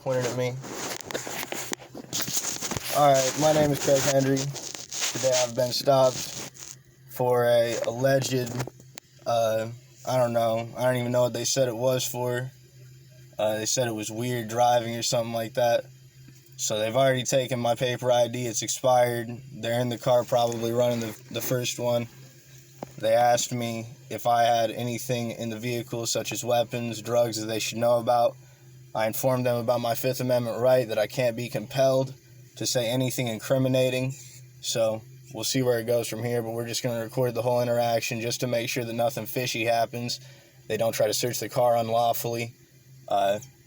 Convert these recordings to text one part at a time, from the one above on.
pointed at me. Alright, my name is Craig Hendry. Today I've been stopped for a alleged, I don't even know what they said it was for. They said it was weird driving or something like that. So they've already taken my paper ID, it's expired. They're in the car probably running the first one. They asked me if I had anything in the vehicle, such as weapons, drugs that they should know about. I informed them about my Fifth Amendment right, that I can't be compelled to say anything incriminating. So we'll see where it goes from here, but we're just going to record the whole interaction just to make sure that nothing fishy happens. They don't try to search the car unlawfully,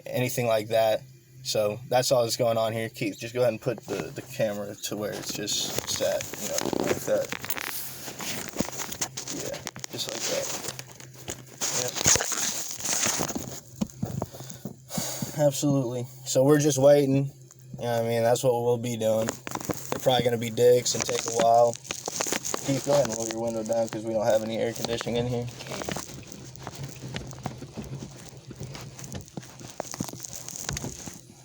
anything like that. So that's all that's going on here. Keith, just go ahead and put the camera to where it's just set, like that. Yeah, just like that. Yep. Absolutely. So we're just waiting. That's what we'll be doing. They're probably going to be dicks and take a while. Keith, go ahead and roll your window down because we don't have any air conditioning in here.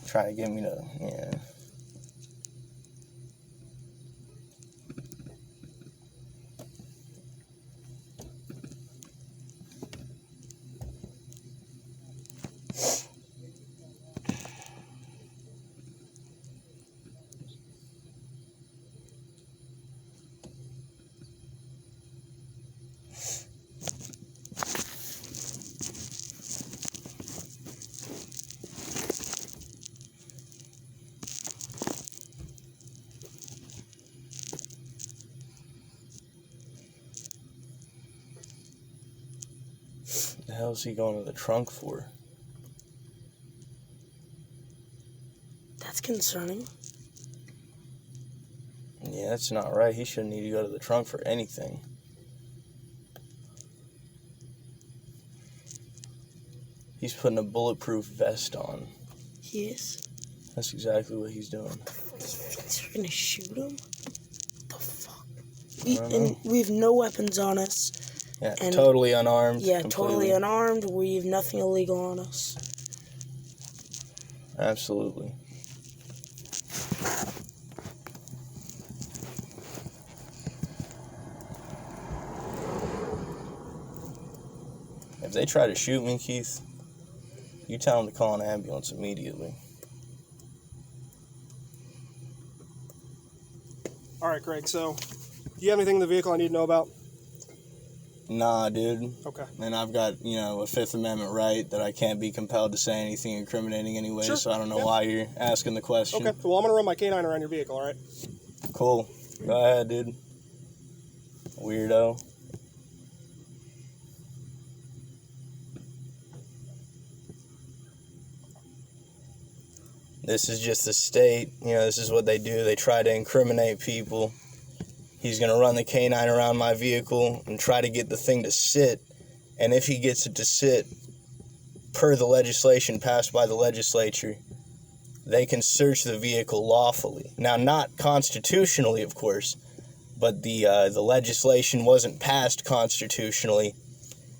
Trying to get me to, the hell is he going to the trunk for? That's concerning. Yeah, that's not right. He shouldn't need to go to the trunk for anything. He's putting a bulletproof vest on. He is? That's exactly what he's doing. He thinks you're gonna shoot him? What the fuck? We have no weapons on us. Yeah, totally unarmed. Yeah, completely. Totally unarmed. We have nothing illegal on us. Absolutely. If they try to shoot me, Keith, you tell them to call an ambulance immediately. All right, Craig, so do you have anything in the vehicle I need to know about? Nah, dude. Okay. And I've got, a Fifth Amendment right that I can't be compelled to say anything incriminating anyway, Sure. So I don't know why you're asking the question. Okay, well, I'm going to run my canine around your vehicle, all right? Cool. Go ahead, dude. Weirdo. This is just the state. This is what they do. They try to incriminate people. He's going to run the canine around my vehicle and try to get the thing to sit. And if he gets it to sit, per the legislation passed by the legislature, they can search the vehicle lawfully. Now, not constitutionally, of course, but the legislation wasn't passed constitutionally.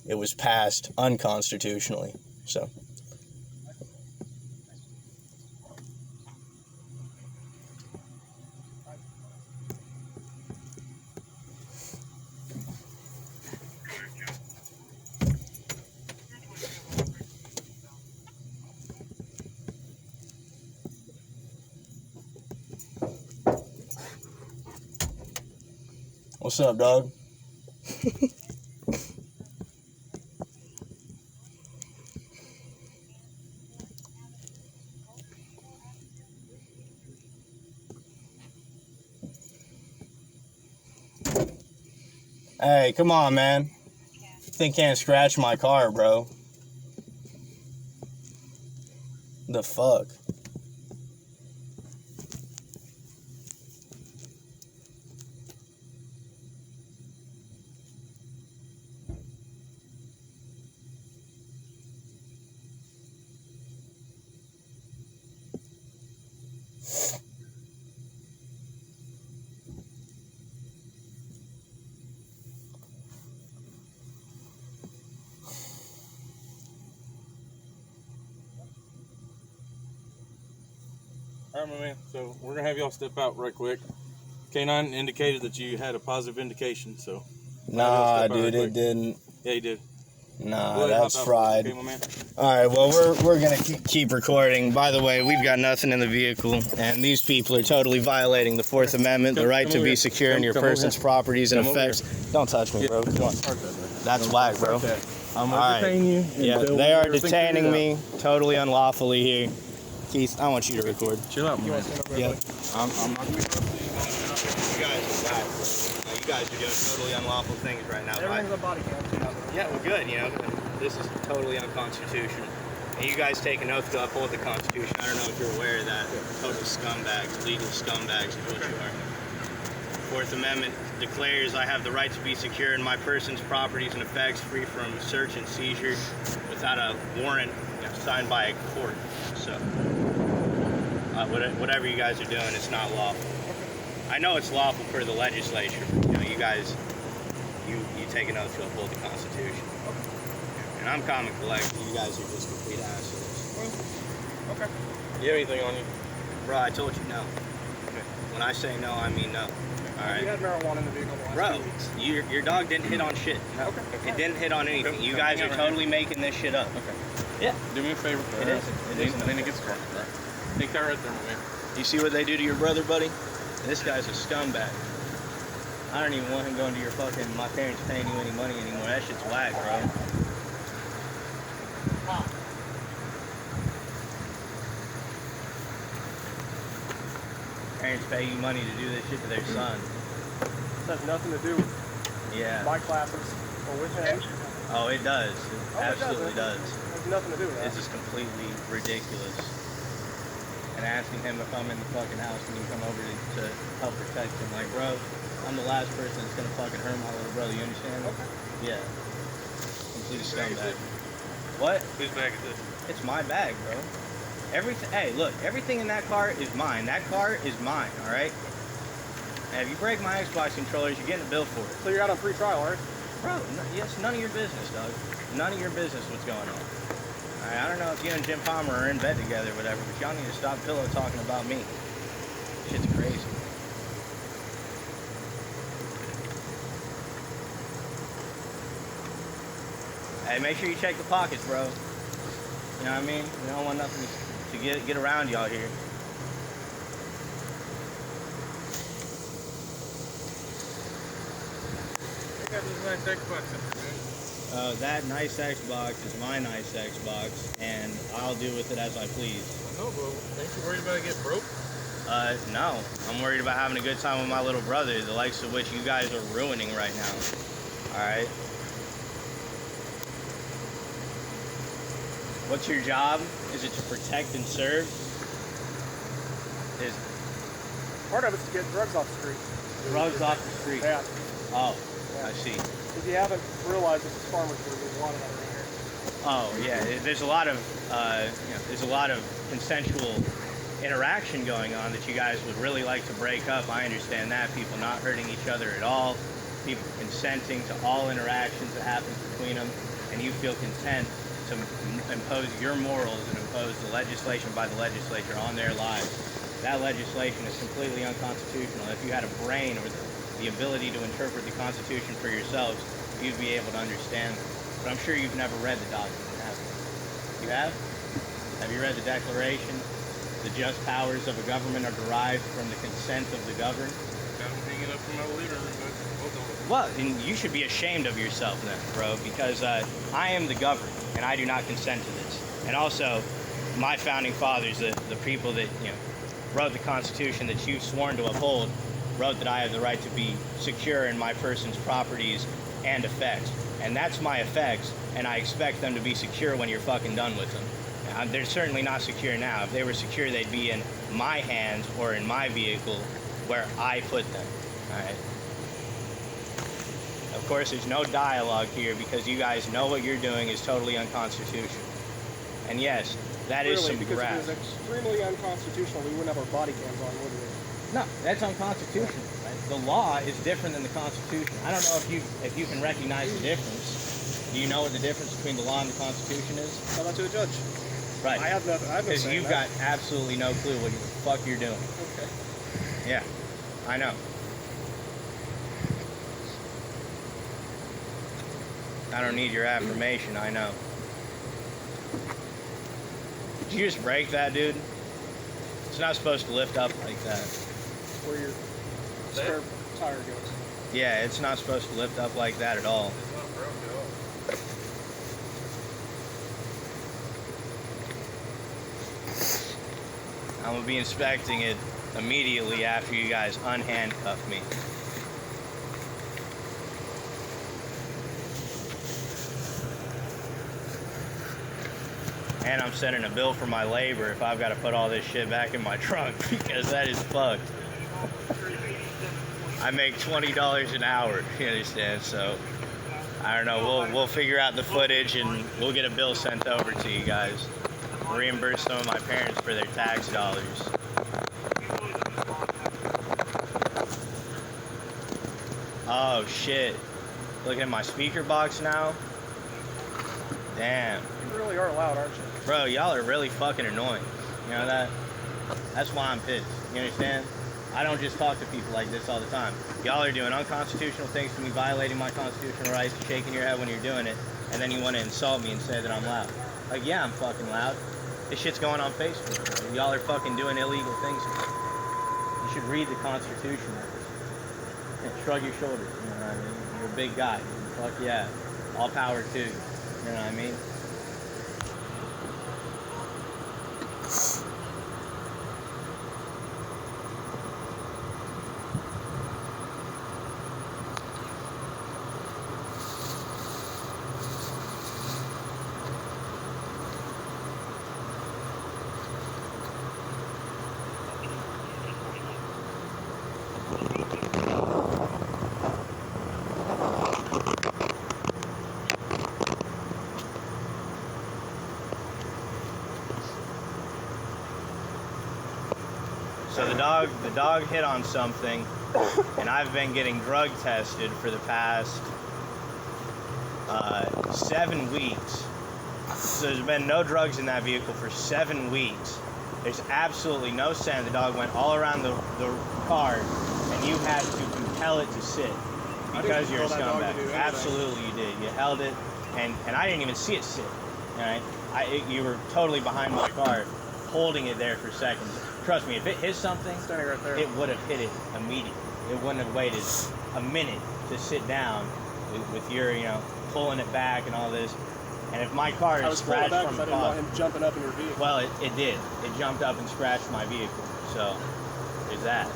It was passed unconstitutionally. So... What's up, dog? Hey, come on, man. You think can't scratch my car, bro. The fuck? All right, my man. So we're gonna have y'all step out right quick. Canine indicated that you had a positive indication, so. Nah, dude, it didn't. Yeah, he did. Nah, that's fried. Okay, my man. All right, well, we're gonna keep recording. By the way, we've got nothing in the vehicle, and these people are totally violating the Fourth Amendment, the right to be secure in your person's properties and effects. Don't touch me, bro. Come on. That's whack, bro. I'm gonna detain you. Yeah, they are detaining me totally unlawfully here. Keith, I want you to record. Chill out, man. Yeah, I'm not gonna be. You guys are whack, bro. You guys are doing totally unlawful things right now. Everything's on body cam. Yeah, well, good. You know, this is totally unconstitutional. And you guys take an oath to uphold the Constitution. I don't know if you're aware of that. Total scumbags, legal scumbags is what you are. Fourth Amendment declares I have the right to be secure in my person's properties and effects, free from search and seizure, without a warrant signed by a court. So, whatever you guys are doing, it's not lawful. I know it's lawful for the legislature. You know, you guys, you take an oath to uphold the Constitution. And I'm common collector. You guys are just complete assholes. Okay. You have anything on you? Bro, I told you no. Okay. When I say no, I mean no. All right. You had marijuana in the vehicle the last 2 weeks. Bro, your dog didn't hit on shit. No. Okay. It didn't hit on anything. You guys are totally making this shit up. Okay. Yeah. Do me a favor. It is. And then it gets started, right? Take that right there, my man. You see what they do to your brother, buddy? This guy's a scumbag. I don't even want him going to your fucking, my parents paying you any money anymore. That shit's whack, bro. Parents pay you money to do this shit to their son. This has nothing to do with my classes or with him. Oh, it does. It absolutely does. It has nothing to do with that. This is completely ridiculous. And asking him if I'm in the fucking house when you come over to help protect him. Like, bro, I'm the last person that's gonna fucking hurt my little brother, you understand? Okay. Yeah. Complete scumbag. What? Whose bag is this? It's my bag, bro. Everything, hey, look, everything in that car is mine. That car is mine, alright? And if you break my Xbox controllers, you're getting a bill for it. So you're out on free trial, right? Bro, yes, none of your business, dog. None of your business what's going on. Alright, I don't know if you and Jim Palmer are in bed together or whatever, but y'all need to stop pillow talking about me. Shit's crazy. Hey, make sure you check the pockets, bro. You know what I mean? We don't want nothing to get around y'all here. I got this nice Xbox up there, man. That nice Xbox is my nice Xbox, and I'll do with it as I please. I know, bro. Ain't you worried about it getting broke? No. I'm worried about having a good time with my little brother, the likes of which you guys are ruining right now. Alright? What's your job? Is it to protect and serve? Part of it's to get drugs off the street. Drugs off the street? Yeah. Oh, I see. If you haven't realized, this is farmers food. There's a lot of that around here. Oh yeah, there's a lot of there's a lot of consensual interaction going on that you guys would really like to break up. I understand that. People not hurting each other at all, people consenting to all interactions that happens between them, and you feel content to impose your morals and impose the legislation by the legislature on their lives. That legislation is completely unconstitutional. If you had a brain or the ability to interpret the Constitution for yourselves, you'd be able to understand. But I'm sure you've never read the document, have you? You have? Have you read the Declaration? The just powers of a government are derived from the consent of the governed. Got him hanging up from my living room, but hold on. Well, and you should be ashamed of yourself then, bro, because I am the governed, and I do not consent to this. And also, my founding fathers, the people that wrote the Constitution that you've sworn to uphold, wrote that I have the right to be secure in my person's properties and effects. And that's my effects, and I expect them to be secure when you're fucking done with them. They're certainly not secure now. If they were secure, they'd be in my hands or in my vehicle where I put them. All right. Of course, there's no dialogue here because you guys know what you're doing is totally unconstitutional. And yes, that is some because grass. it was extremely unconstitutional. We wouldn't have our body cams on, would we? No, that's unconstitutional. Right? The law is different than the Constitution. I don't know if you can recognize the difference. Do you know what the difference between the law and the Constitution is? Tell that to the judge. Right. I have nothing. I have no Because say in you've that. got absolutely no clue what the fuck you're doing. Okay. Yeah, I know. I don't need your affirmation, I know. Did you just break that, dude? It's not supposed to lift up like that. Where your spare tire goes. Yeah, it's not supposed to lift up like that at all. It's not broke at all. I'm gonna be inspecting it immediately after you guys unhandcuff me. And I'm sending a bill for my labor if I've got to put all this shit back in my trunk because that is fucked. I make $20 an hour, you understand? So I don't know. We'll figure out the footage and we'll get a bill sent over to you guys. Reimburse some of my parents for their tax dollars. Oh shit! Look at my speaker box now. Damn. You really are loud, aren't you? Bro, y'all are really fucking annoying. You know that? That's why I'm pissed. You understand? I don't just talk to people like this all the time. Y'all are doing unconstitutional things to me, violating my constitutional rights, shaking your head when you're doing it, and then you want to insult me and say that I'm loud. Like, yeah, I'm fucking loud. This shit's going on Facebook. Y'all are fucking doing illegal things. You should read the Constitution and shrug your shoulders. You know what I mean? You're a big guy. Fuck yeah. All power to you. You know what I mean? So the dog hit on something, and I've been getting drug tested for the past 7 weeks. So there's been no drugs in that vehicle for 7 weeks. There's absolutely no scent. The dog went all around the car, and you had to compel it to sit because you're a scumbag. Absolutely, you did. You held it, and I didn't even see it sit. All right, you were totally behind my car, holding it there for seconds. Trust me, if it hit something, Standing right there. it would have hit it immediately. It wouldn't have waited a minute to sit down with your, pulling it back and all this. And if my car is scratched from I the didn't want him jumping up in your vehicle. well, it did. It jumped up and scratched my vehicle. So, there's that.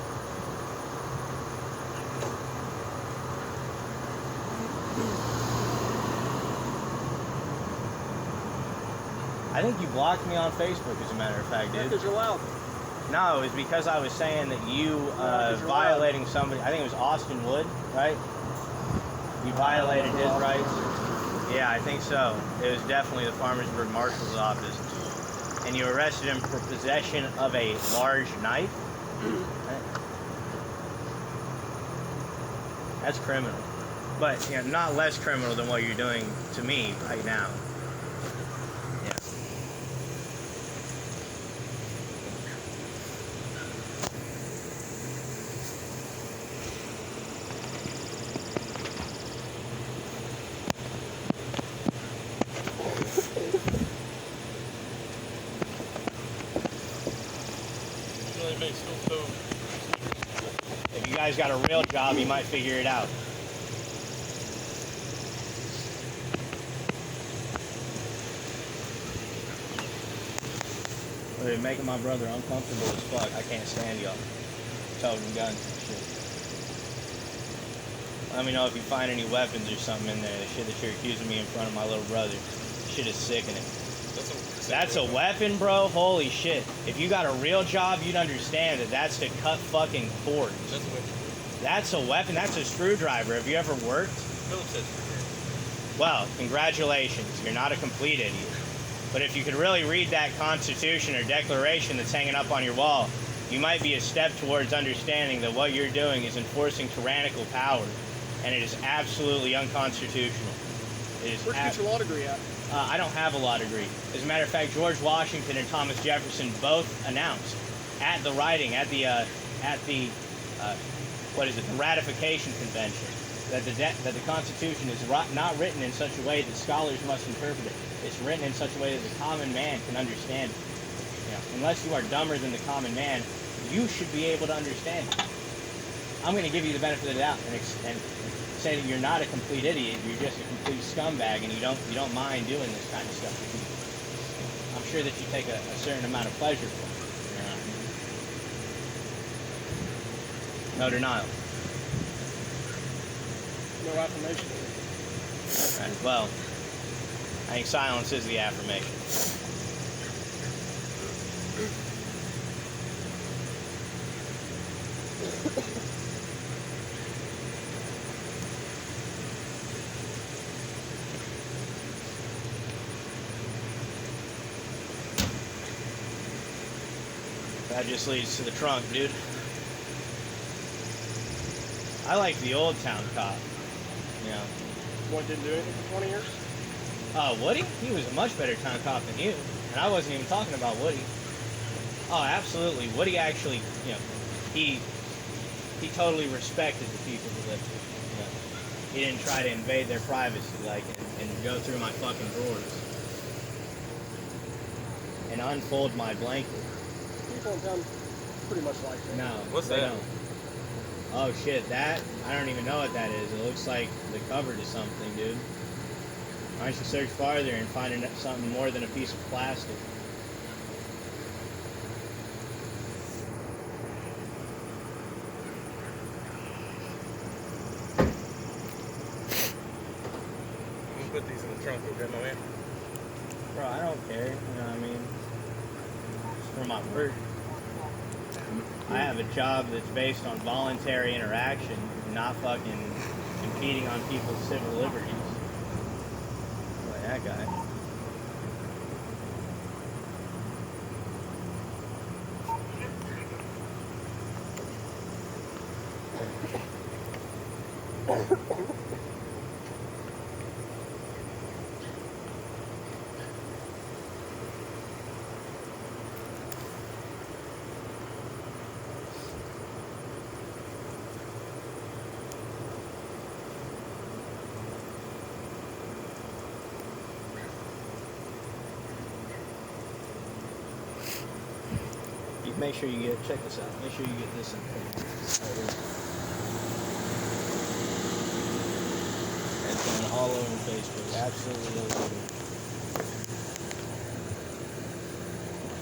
I think you blocked me on Facebook, as a matter of fact, dude. Because you're loud. No, it was because I was saying that you violating somebody. I think it was Austin Wood, right? You violated his rights. Yeah, I think so. It was definitely the Farmersburg Marshal's office. And you arrested him for possession of a large knife? That's criminal. But, not less criminal than what you're doing to me right now. Yeah. If you guys got a real job, you might figure it out. They're making my brother uncomfortable as fuck. I can't stand y'all toting guns and shit. Let me know if you find any weapons or something in there. The shit that you're accusing me in front of my little brother. Shit is sickening. That's a weapon, bro? Holy shit. If you got a real job, you'd understand that that's to cut fucking cords. That's a weapon. That's a screwdriver. Have you ever worked? Well, congratulations. You're not a complete idiot. But if you could really read that Constitution or Declaration that's hanging up on your wall, you might be a step towards understanding that what you're doing is enforcing tyrannical power, and it is absolutely unconstitutional. Where'd you get your law degree at? I don't have a law degree. As a matter of fact, George Washington and Thomas Jefferson both announced at the writing, at the ratification convention, that the Constitution is not written in such a way that scholars must interpret it. It's written in such a way that the common man can understand it. You know, unless you are dumber than the common man, you should be able to understand it. I'm going to give you the benefit of the doubt and say that you're not a complete idiot. You're just a complete scumbag, and you don't mind doing this kind of stuff. I'm sure that you take a certain amount of pleasure from it. You know? No denial. No affirmation. Right, well, I think silence is the affirmation. That just leads to the trunk, dude. I like the old town cop. You know. What, didn't do anything for 20 years? Woody? He was a much better town cop than you. And I wasn't even talking about Woody. Oh, absolutely. Woody actually, you know, he totally respected the people who lived here. You know. He didn't try to invade their privacy, like, and go through my fucking drawers. And unfold my blanket. People in town pretty much like that. No. What's they that? don't. Oh shit, that? I don't even know what that is. It looks like the cover to something, dude. Why don't you search farther and find something more than a piece of plastic? I'm gonna put these in the trunk, okay, my man? Bro, I don't care. You know what I mean? It's for my work. I have a job that's based on voluntary interaction, not fucking impeding on people's civil liberties. Like that guy. Make sure you check this out. Make sure you get this in it's going all over Facebook. Absolutely.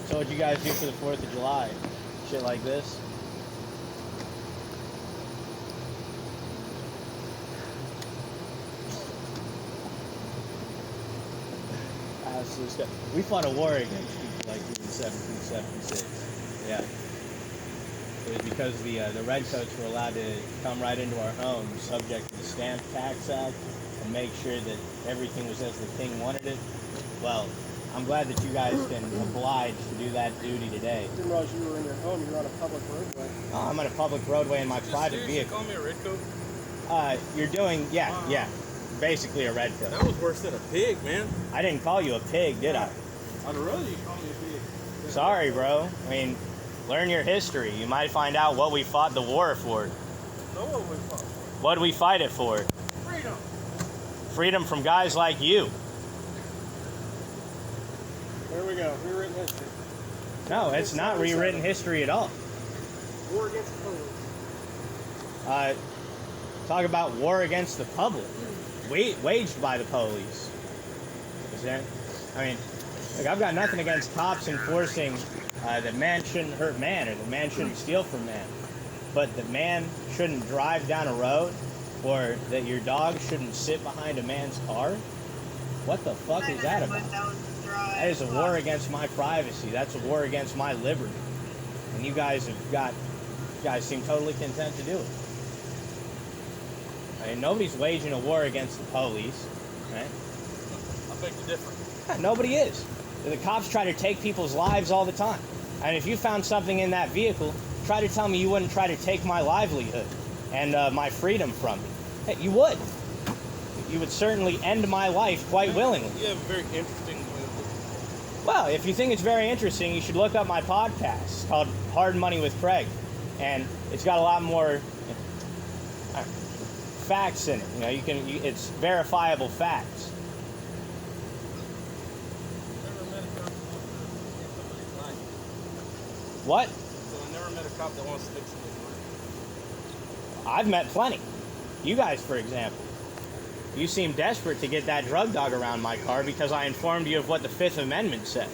So what you guys do for the 4th of July? Shit like this? Absolute stuff. We fought a war against people like you in 1776. Yeah. It was because the redcoats were allowed to come right into our homes, subject to the Stamp Tax Act, and make sure that everything was as the king wanted it. Well, I'm glad that you guys can oblige to do that duty today. I didn't realize you were in your home. You're on a public roadway. Oh, I'm on a public roadway in my private vehicle. Call me a redcoat? You're doing, yeah, basically a redcoat. That was worse than a pig, man. I didn't call you a pig, did I? I'd rather you call me a pig. Sorry, bro. I mean, learn your history. You might find out what we fought the war for. So what we fought for? What did we fight it for? Freedom. Freedom from guys like you. There we go. Rewritten history. No, it's not rewritten history at all. War against the police. Talk about war against the public. Waged by the police. I mean, look, I've got nothing against cops enforcing that man shouldn't hurt man or that man shouldn't steal from man. But that man shouldn't drive down a road or that your dog shouldn't sit behind a man's car? What the fuck is that about? That is a war against my privacy. That's a war against my liberty. And you guys seem totally content to do it. I mean, nobody's waging a war against the police, right? I beg to differ. Nobody is. The cops try to take people's lives all the time. And if you found something in that vehicle, try to tell me you wouldn't try to take my livelihood and my freedom from me. Hey, you would. you would certainly end my life quite willingly. You have a very interesting. Well, if you think it's very interesting, you should look up my podcast. It's called Hard Money with Craig, and it's got a lot more facts in it. You know, it's verifiable facts. What? So I never met a cop that wants to stick somebody's money. I've met plenty. You guys, for example. You seem desperate to get that drug dog around my car because I informed you of what the Fifth Amendment said.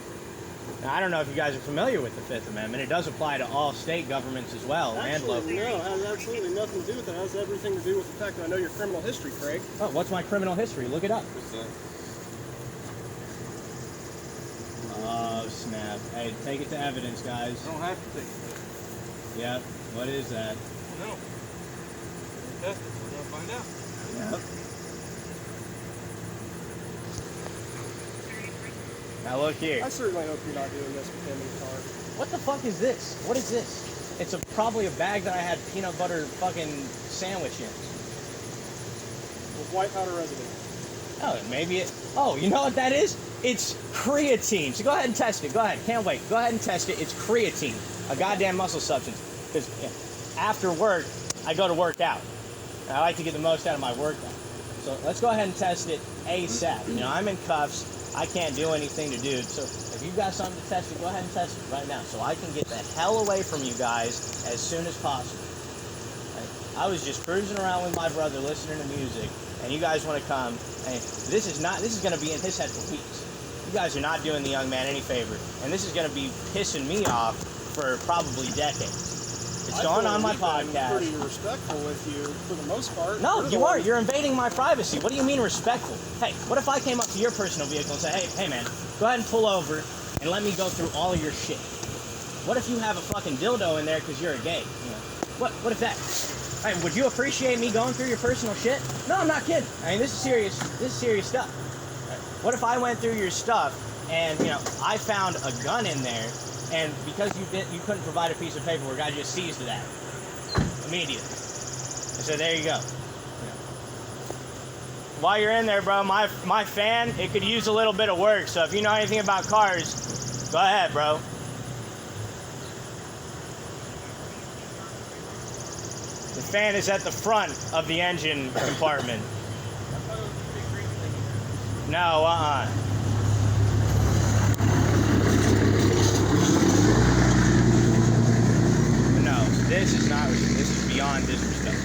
Now, I don't know if you guys are familiar with the Fifth Amendment. It does apply to all state governments as well, and local. No, it has absolutely nothing to do with that. It has everything to do with the fact that I know your criminal history, Craig. Oh, what's my criminal history? Look it up. What's that? Oh, snap. Hey, take it to evidence, guys. I don't have to take it. Yep. What is that? No. We're gonna test it. We're gonna find out. Yep. Now look here. I certainly hope you're not doing this with him in the car. What the fuck is this? What is this? It's probably a bag that I had peanut butter fucking sandwich in. With white powder residue. Oh, maybe it. Oh, you know what that is? It's creatine. So go ahead and test it. Go ahead. Can't wait. Go ahead and test it. It's creatine, a goddamn muscle substance. Because after work, I go to work out. And I like to get the most out of my workout. So let's go ahead and test it ASAP. You know, I'm in cuffs. I can't do anything to do it. So if you've got something to test it, go ahead and test it right now. So I can get the hell away from you guys as soon as possible. Right? I was just cruising around with my brother listening to music, and you guys want to come, and this is going to be in his head for weeks. You guys are not doing the young man any favor, and this is going to be pissing me off for probably decades. It's going on my podcast. I'm pretty respectful with you for the most part. No, you are. You're invading my privacy. What do you mean respectful? Hey, what if I came up to your personal vehicle and said, hey man, go ahead and pull over and let me go through all of your shit? What if you have a fucking dildo in there because you're a gay? You know, what if that? Hey, would you appreciate me going through your personal shit? No, I'm not kidding. I mean, this is serious stuff. What if I went through your stuff and, you know, I found a gun in there, and because you couldn't provide a piece of paperwork, I just seized that immediately. And so there you go. While you're in there, bro, my fan, it could use a little bit of work. So if you know anything about cars, go ahead, bro. The fan is at the front of the engine compartment. No, No, this is beyond disrespect.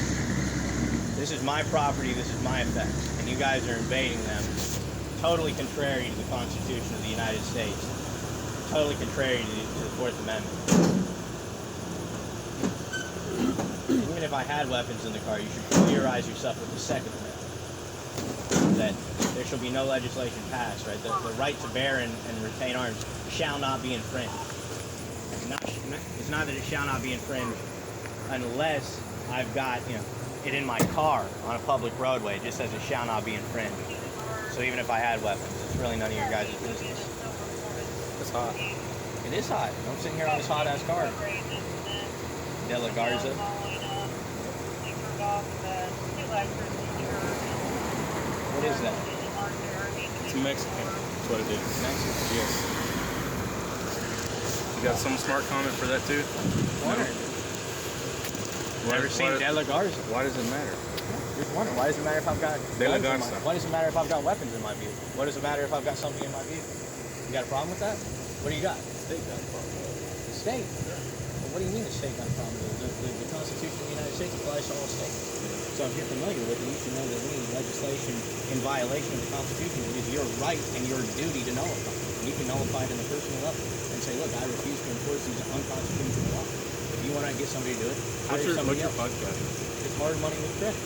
This is my property, this is my effects, and you guys are invading them, totally contrary to the Constitution of the United States, totally contrary to the Fourth Amendment. Even if I had weapons in the car, you should familiarize yourself with the Second Amendment. That there shall be no legislation passed, right? The right to bear and retain arms shall not be infringed. It's not that it shall not be infringed unless I've got, you know, it in my car on a public roadway. It just says it shall not be infringed. So even if I had weapons, it's really none of your guys' business. It's hot. It is hot. I'm sitting here on this hot ass car. De La Garza. What is that? It's Mexican. That's what it is. Mexican. Yes. You got some smart comment for that too? Never seen De La Garza. Why does it matter? Just wondering, why does it matter if I've got De La guns in Garza. why does it matter if I've got weapons in my vehicle? What does it matter if I've got something in my vehicle? You got a problem with that? What do you got? State got a problem. The state? Well, what do you mean the state got a problem with it? The Constitution of the United States applies to all states. So if you're familiar with it, you should know that any legislation in violation of the Constitution is your right and your duty to nullify it. And you can nullify it in the personal level and say, look, I refuse to enforce these unconstitutional laws. If you want to get somebody to do it, What's your else. podcast? It's Hard Money with Craig.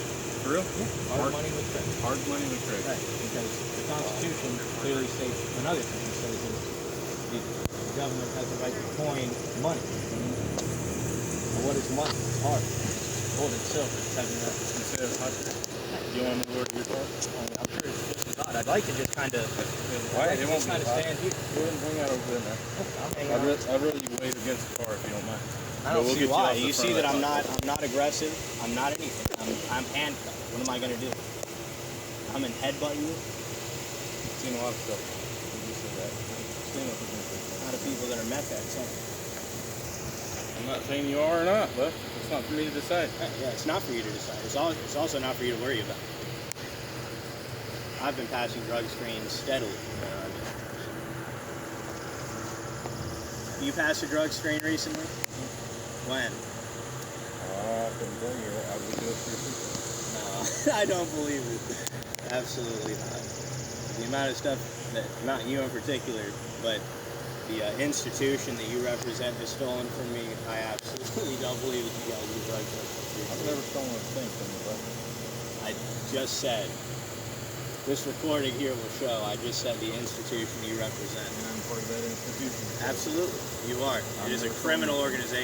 For real? Yeah, hard money with Craig. Hard money with Craig. Right, because the Constitution clearly states another thing. It says that the government has the right to coin money. And what is money? It's hard. Gold and silver. It's having that. You say it's hot today? Do you want to move over to your car? I'm sure it's just as hot. I'd like to just kind of. Why? It won't kind of stand here. Go ahead and hang out over there, man. I'm hanging I'd out. rather you wave against the car if you don't mind. I don't We'll see get you why. off the You front see of that the I'm not aggressive. I'm not anything. I'm handcuffed. What am I gonna do? come and headbutt you? Seen a lot of stuff. You just said that. Stand up against it. A lot of people that are meth addicts. I'm not saying you are or not, but it's not for me to decide. Yeah, it's not for you to decide. It's also not for you to worry about. I've been passing drug screens steadily. You passed a drug screen recently? When? I couldn't tell you. I would do it for people. No, I don't believe it. Absolutely not. The amount of stuff that, not you in particular, but the institution that you represent has stolen from me, I absolutely don't believe that you guys do drug testing. I've never stolen a thing from you, bro. I just said, this recording here will show, I just said the institution you represent. And I'm part of that institution. Absolutely, you are. It is a criminal organization.